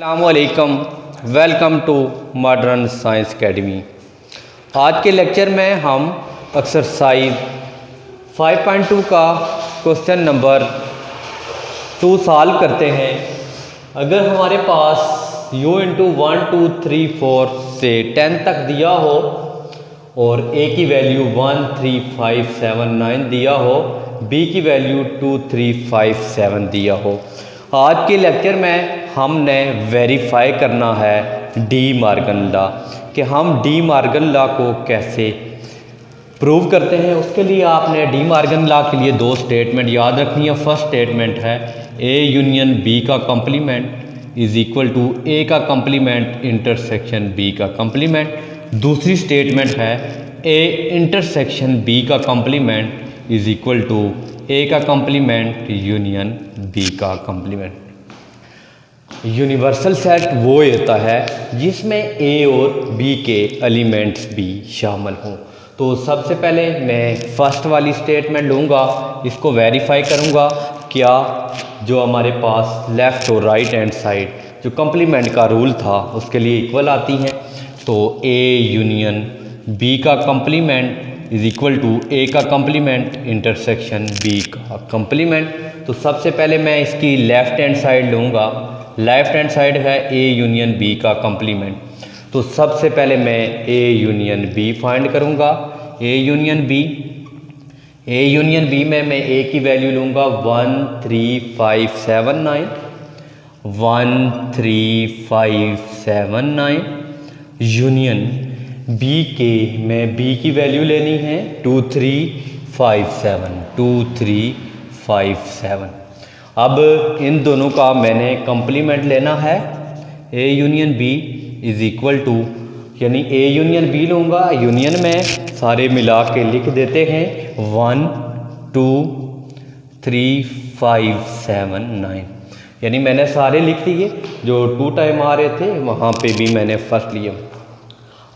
अस्सलामुअलैकुम, welcome to modern science academy. आज के लेक्चर में हम एक्सरसाइज 5.2 का क्वेश्चन नंबर 2 सॉल्व करते हैं। अगर हमारे पास u इंटू 1 2 3 4 से 10 तक दिया हो और a की वैल्यू 1 3 5 7 9 दिया हो, b की वैल्यू 2 3 5 7 दिया हो। आज के लेक्चर में हमने वेरीफाई करना है डी मॉर्गन लॉ कि हम डी मॉर्गन लॉ को कैसे प्रूव करते हैं। उसके लिए आपने डी मॉर्गन लॉ के लिए दो स्टेटमेंट याद रखनी है। फर्स्ट स्टेटमेंट है ए यूनियन बी का कॉम्प्लीमेंट इज इक्वल टू ए का कॉम्प्लीमेंट इंटरसेक्शन बी का कॉम्प्लीमेंट। दूसरी स्टेटमेंट है ए इंटरसेक्शन बी का कॉम्प्लीमेंट इज इक्वल टू ए का कॉम्प्लीमेंट यूनियन बी का कॉम्प्लीमेंट। यूनिवर्सल सेट वो होता है जिसमें ए और बी के एलिमेंट्स भी शामिल हों। तो सबसे पहले मैं फर्स्ट वाली स्टेटमेंट लूँगा, इसको वेरीफाई करूँगा क्या जो हमारे पास लेफ़्ट और राइट हैंड साइड जो कॉम्प्लीमेंट का रूल था उसके लिए इक्वल आती हैं। तो ए यूनियन बी का कॉम्प्लीमेंट इज इक्वल टू ए का कॉम्प्लीमेंट इंटरसेक्शन बी का कॉम्प्लीमेंट। तो सबसे पहले मैं इसकी लेफ़्ट हैंड साइड लूँगा। लेफ़्ट हैंड साइड है ए यूनियन बी का कॉम्प्लीमेंट। तो सबसे पहले मैं ए यूनियन बी फाइंड करूँगा। ए यूनियन बी में मैं ए की वैल्यू लूँगा 1 3 5 7 9 1 3 5 7 9 यूनियन बी के मैं बी की वैल्यू लेनी है 2 3 5 7 2 3 5 7। अब इन दोनों का मैंने कॉम्प्लीमेंट लेना है। A union B is equal to यानी ए यूनियन बी लूँगा, यूनियन में सारे मिला के लिख देते हैं 1 2 3 5 7 9 यानी मैंने सारे लिख दिए। जो 2 टाइम आ रहे थे वहाँ पे भी मैंने फर्स्ट लिया।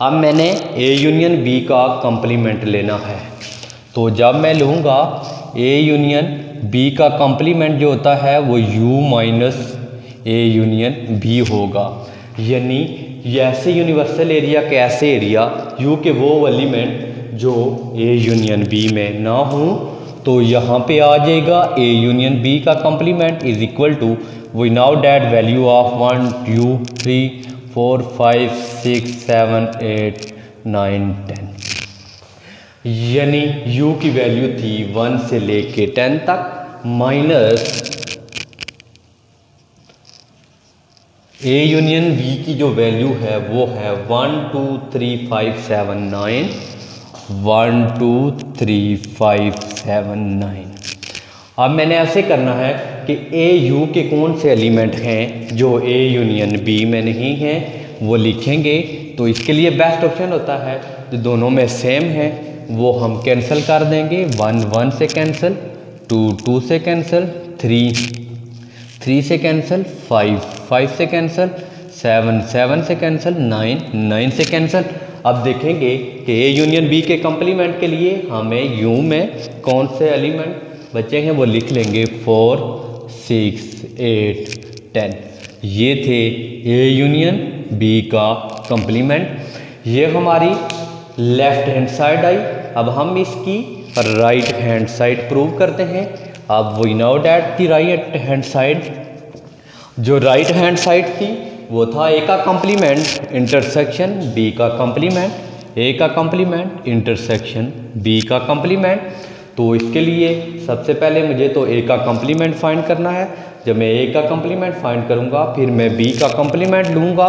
अब मैंने ए यूनियन बी का कॉम्प्लीमेंट लेना है। तो जब मैं लूँगा ए यूनियन बी का कॉम्प्लीमेंट जो होता है वो u minus A union B होगा। यानी ऐसे यूनिवर्सल एरिया के ऐसे एरिया u के वो एलिमेंट जो ए यूनियन बी में ना हो, तो यहाँ पे आ जाएगा ए यूनियन बी का complement is equal to we know that value of 1 2 3 4 5 6 7 8 9 10 यानी u की वैल्यू थी 1 से लेके 10 तक माइनस ए यूनियन बी की जो वैल्यू है वो है 1 2 3 5 7 9 1 2 3 5 7 9। अब मैंने ऐसे करना है कि ए यू के कौन से एलिमेंट हैं जो ए यूनियन बी में नहीं हैं वो लिखेंगे। तो इसके लिए बेस्ट ऑप्शन होता है जो दोनों में सेम है वो हम कैंसिल कर देंगे। 1 1 से कैंसिल, 2 2 से कैंसिल, 3 3 से कैंसिल, 5 5 से कैंसिल, 7 7 से कैंसिल, 9 9 से कैंसिल। अब देखेंगे कि ए यूनियन बी के कॉम्प्लीमेंट के लिए हमें यू में कौन से एलिमेंट बचे हैं वो लिख लेंगे 4 6 8 10। ये थे ए यूनियन बी का कॉम्प्लीमेंट। ये हमारी लेफ्ट हैंड साइड आई। अब हम इसकी राइट हैंड साइड प्रूव करते हैं। अब we know that the right hand side, जो राइट हैंड साइड थी वो था ए का कॉम्प्लीमेंट इंटरसेक्शन बी का कॉम्प्लीमेंट, ए का कॉम्प्लीमेंट इंटरसेक्शन बी का कॉम्प्लीमेंट। तो इसके लिए सबसे पहले मुझे तो ए का कॉम्प्लीमेंट फाइंड करना है। जब मैं ए का कॉम्प्लीमेंट फाइंड करूँगा फिर मैं बी का कॉम्प्लीमेंट लूँगा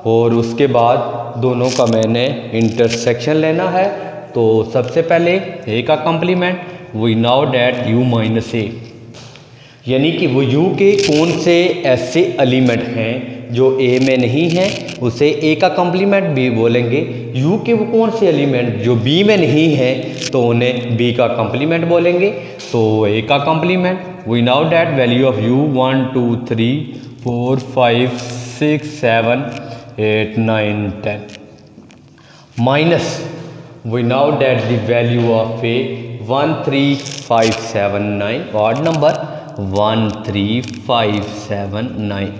और उसके बाद दोनों का मैंने इंटरसेक्शन लेना है। तो सबसे पहले ए का complement we know that u minus A, यानी कि वो u के कौन से ऐसे एलिमेंट हैं जो a में नहीं हैं उसे a का कॉम्प्लीमेंट भी बोलेंगे। u के वो कौन से एलिमेंट जो b में नहीं हैं तो उन्हें b का कॉम्प्लीमेंट बोलेंगे। तो a का complement we know that value of u 1 2 3 4 5 6 7 8 9 10 minus we know that the value of a 1 3 5 7 9 odd number 1 3 5 7 9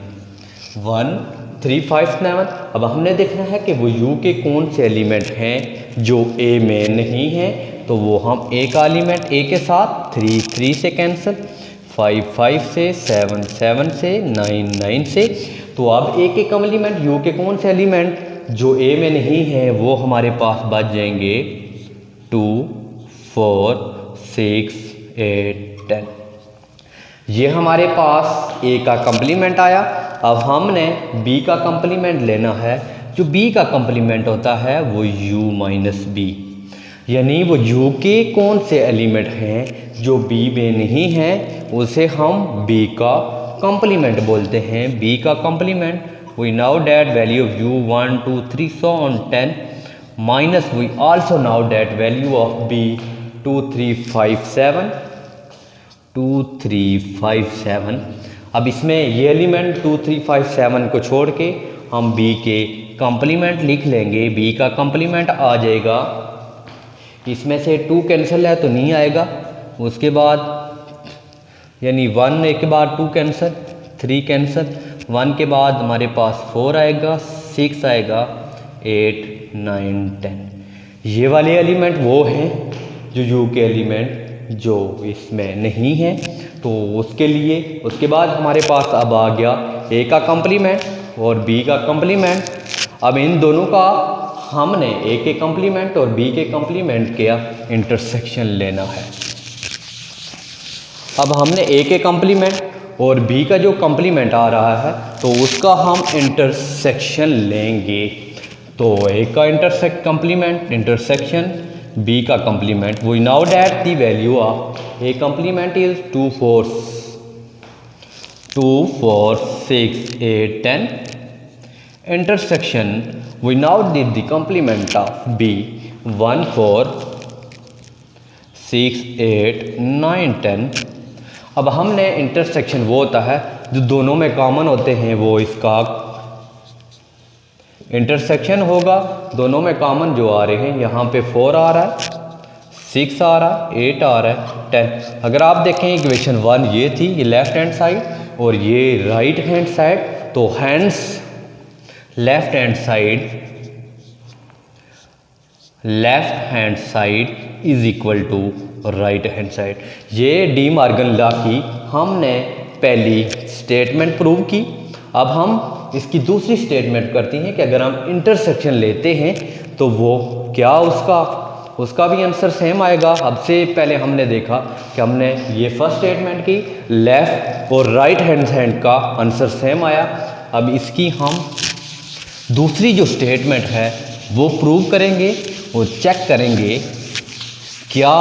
1357। अब हमने देखना है कि वो u के कौन से एलिमेंट हैं जो a में नहीं हैं, तो वो हम a का एलिमेंट a के साथ 3 से कैंसिल, 5 से, 7 से, 9 से। तो अब a के कॉम्प्लीमेंट u के कौन से एलिमेंट जो a में नहीं है वो हमारे पास बच जाएंगे 2, 4, 6, 8, 10। ये हमारे पास a का कॉम्प्लीमेंट आया। अब हमने b का कॉम्प्लीमेंट लेना है। जो b का कॉम्प्लीमेंट होता है वो u माइनस b, यानी वो u के कौन से एलिमेंट हैं जो b में नहीं हैं उसे हम b का कॉम्प्लीमेंट बोलते हैं। b का complement we now that value of u 1, 2, 3 so on 10 minus we also now that value of b 2, 3, 5, 7 2, 3, 5, 7। अब इसमें ये एलिमेंट 2, 3, 5, 7 को छोड़ के हम b के कॉम्प्लीमेंट लिख लेंगे। b का कॉम्प्लीमेंट आ जाएगा, इसमें से 2 कैंसिल है तो नहीं आएगा, उसके बाद यानी 1 के बाद 2 कैंसिल, 3 कैंसिल, 1 के बाद हमारे पास 4 आएगा, 6 आएगा, 8, 9, 10। ये वाले एलिमेंट वो हैं जो u के एलिमेंट जो इसमें नहीं है, तो उसके लिए उसके बाद हमारे पास अब आ गया a का कॉम्प्लीमेंट और b का कॉम्प्लीमेंट। अब इन दोनों का हमने a के कॉम्प्लीमेंट और b के कॉम्प्लीमेंट का इंटरसेक्शन लेना है। अब हमने a के कॉम्प्लीमेंट और b का जो कॉम्प्लीमेंट आ रहा है तो उसका हम इंटरसेक्शन लेंगे। तो a का कॉम्प्लीमेंट इंटरसेक्शन b का complement, we know that the value of a complement is 2, 4, 6, 8, 10 intersection we now did the complement of b 1, 4, 6, 8, 9, 10। अब हमने इंटरसेक्शन वो होता है जो दोनों में कॉमन होते हैं, वो इसका इंटरसेक्शन होगा। दोनों में कॉमन जो आ रहे हैं, यहाँ पे 4 आ रहा है, 6 आ रहा है, 8 आ रहा है, 10। अगर आप देखें इक्वेशन 1 ये थी, ये लेफ्ट हैंड साइड और ये राइट हैंड साइड, तो hands left hand side is equal to right hand side. ये डी मॉर्गन लॉ की हमने पहली स्टेटमेंट प्रूव की। अब हम इसकी दूसरी स्टेटमेंट करती हैं कि अगर हम इंटरसेक्शन लेते हैं तो वो क्या उसका भी आंसर सेम आएगा। अब से पहले हमने देखा कि हमने ये फर्स्ट स्टेटमेंट की, लेफ्ट और राइट हैंड का आंसर सेम आया। अब इसकी हम दूसरी जो स्टेटमेंट है वो प्रूव करेंगे और चेक करेंगे क्या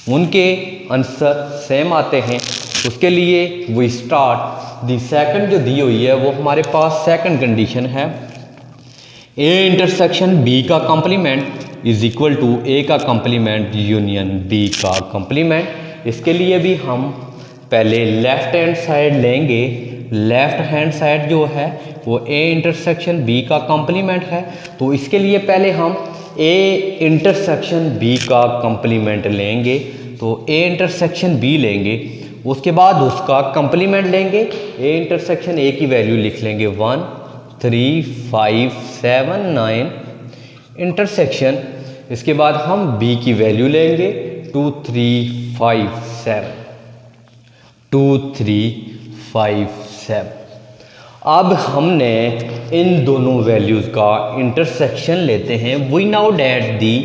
उनके आंसर सेम आते हैं। उसके लिए वी स्टार्ट दी सेकंड जो दी हुई है वो हमारे पास सेकंड कंडीशन है, a इंटरसेक्शन b का complement is equal to a का कॉम्प्लीमेंट यूनियन b का कॉम्प्लीमेंट। इसके लिए भी हम पहले लेफ्ट हैंड साइड लेंगे। लेफ्ट हैंड साइड जो है वो a इंटरसेक्शन b का कॉम्प्लीमेंट है, तो इसके लिए पहले हम a इंटरसेक्शन b का कॉम्प्लीमेंट लेंगे। तो a इंटरसेक्शन b लेंगे, उसके बाद उसका कॉम्प्लीमेंट लेंगे। a इंटरसेक्शन a की वैल्यू लिख लेंगे 1, 3, 5, 7, 9 इंटरसेक्शन। इसके बाद हम b की वैल्यू लेंगे 2, 3, 5, 7 2, 3, 5, 7। अब हमने इन दोनों वैल्यूज़ का इंटरसेक्शन लेते हैं। वी नाउ डैट दी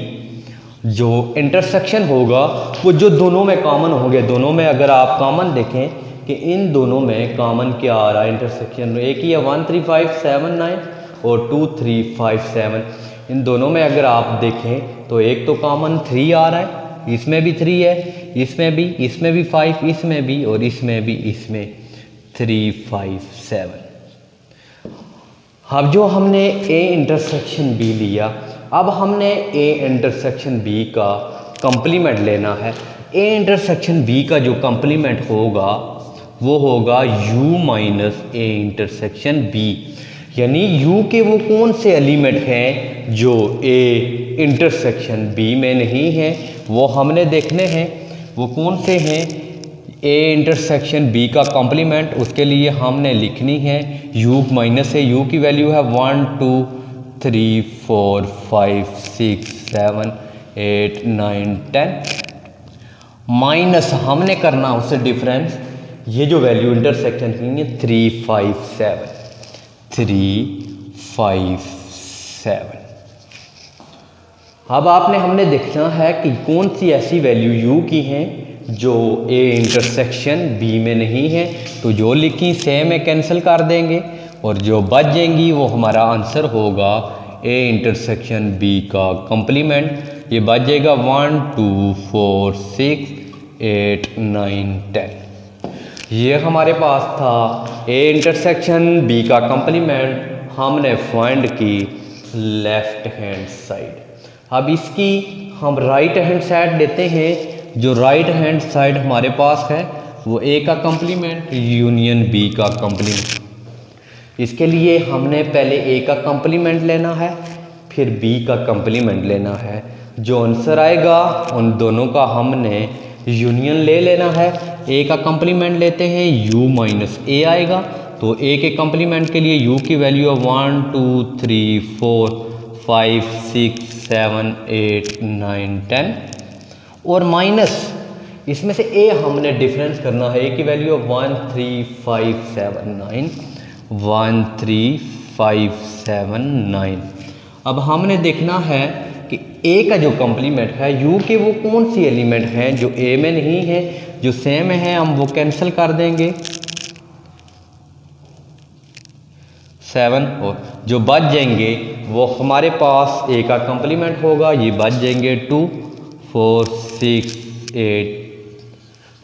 जो इंटरसेक्शन होगा वो जो दोनों में कॉमन होंगे, दोनों में अगर आप कॉमन देखें कि इन दोनों में कॉमन क्या आ रहा है इंटरसेक्शन, एक ही है 1, 3, 5, 7, 9 और 2, 3, 5, 7। इन दोनों में अगर आप देखें तो एक तो कॉमन 3 आ रहा है, इसमें भी 3 है, इसमें भी 5, इसमें भी और इसमें भी, इसमें 3, 5, 7। अब जो हमने a इंटरसेक्शन b लिया, अब हमने a इंटरसेक्शन b का कॉम्प्लीमेंट लेना है। a इंटरसेक्शन b का जो कॉम्प्लीमेंट होगा वो होगा u minus a intersection b, यानी u के वो कौन से एलिमेंट हैं जो a इंटरसेक्शन b में नहीं हैं, वो हमने देखने हैं। वो कौन से हैं? ए इंटरसेक्शन बी का कॉम्प्लीमेंट, उसके लिए हमने लिखनी है u माइनस है, u की वैल्यू है 1 2 3 4 5 6 7 8 9 10 माइनस हमने करना उससे डिफरेंस, ये जो वैल्यू इंटरसेक्शन की है 3 5 7। अब आपने हमने देखना है कि कौन सी ऐसी वैल्यू u की हैं जो a इंटरसेक्शन b में नहीं है, तो जो लिखी सेम है कैंसिल कर देंगे और जो बच जाएंगी वो हमारा आंसर होगा a इंटरसेक्शन b का कॉम्प्लीमेंट। ये बच जाएगा 1 2 4 6 8 9 10। ये हमारे पास था a इंटरसेक्शन b का कॉम्प्लीमेंट, हमने फाइंड की लेफ्ट हैंड साइड। अब इसकी हम राइट हैंड साइड लेते हैं। जो राइट हैंड साइड हमारे पास है वो ए का कॉम्प्लीमेंट यूनियन बी का कॉम्प्लीमेंट। इसके लिए हमने पहले ए का कॉम्प्लीमेंट लेना है, फिर बी का कॉम्प्लीमेंट लेना है। जो आंसर आएगा उन दोनों का हमने यूनियन ले लेना है। ए का कॉम्प्लीमेंट लेते हैं, u माइनस ए आएगा, तो ए के कॉम्प्लीमेंट के लिए u की वैल्यू है 1 2 3 4 5 6 7 8 9 10 और माइनस इसमें से a हमने डिफरेंस करना है। a की वैल्यू 1 3 5 7 9 1 3 5 7 9। अब हमने देखना है कि a का जो कॉम्प्लीमेंट है u के वो कौन सी एलिमेंट हैं जो a में नहीं है, जो सेम है हम वो कैंसिल कर देंगे 7, और जो बच जाएंगे वो हमारे पास a का कॉम्प्लीमेंट होगा। ये बच जाएंगे 2 4 6 8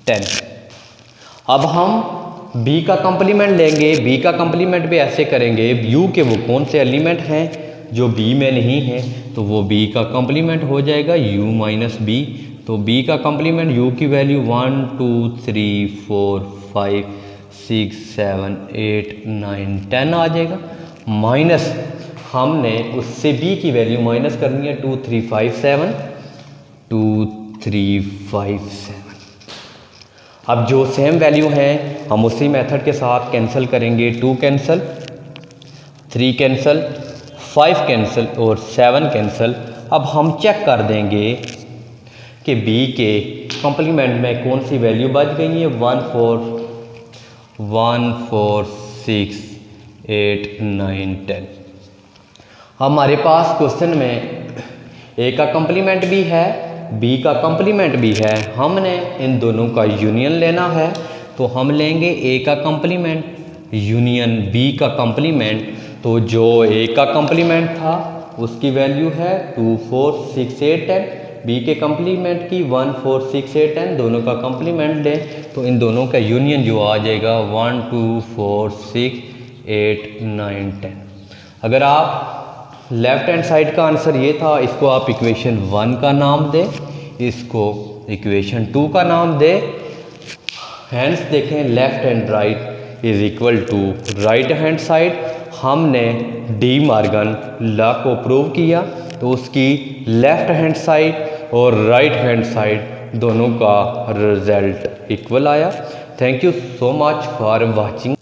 10। अब हम b का कॉम्प्लीमेंट लेंगे। b का कॉम्प्लीमेंट भी ऐसे करेंगे, u के वो कौन से एलिमेंट हैं जो b में नहीं है, तो वो b का कॉम्प्लीमेंट हो जाएगा u माइनस b। तो b का कॉम्प्लीमेंट u की वैल्यू 1 2 3 4 5 6 7 8 9 10 आ जाएगा। माइनस हमने उससे b की वैल्यू माइनस करनी है 2 3 5 7 2 3 5 7। अब जो सेम वैल्यू हैं हम उसी मेथड के साथ कैंसिल करेंगे। 2 कैंसिल, 3 कैंसिल, 5 कैंसिल और 7 कैंसिल। अब हम चेक कर देंगे कि b के कॉम्प्लीमेंट में कौन सी वैल्यू बच गई है। 1 4 6 8 9 10। हमारे पास क्वेश्चन में a का कॉम्प्लीमेंट भी है, b का कॉम्प्लीमेंट भी है, हमने इन दोनों का यूनियन लेना है। तो हम लेंगे a का कॉम्प्लीमेंट यूनियन b का कॉम्प्लीमेंट। तो जो a का कॉम्प्लीमेंट था उसकी वैल्यू है 2 4 6 8 10, b के कॉम्प्लीमेंट की 1 4 6 8 10, दोनों का कॉम्प्लीमेंट लें तो इन दोनों का यूनियन जो आ जाएगा 1 2 4 6 8 9 10। अगर आप लेफ्ट हैंड साइड का आंसर ये था, इसको आप इक्वेशन 1 का नाम दें, इसको इक्वेशन 2 का नाम दें। हैंड्स देखें, left and right is equal to right hand side. हमने डी मॉर्गन लॉ को प्रूव किया, तो उसकी लेफ्ट हैंड साइड और राइट हैंड साइड दोनों का रिजल्ट इक्वल आया। Thank you so much for watching.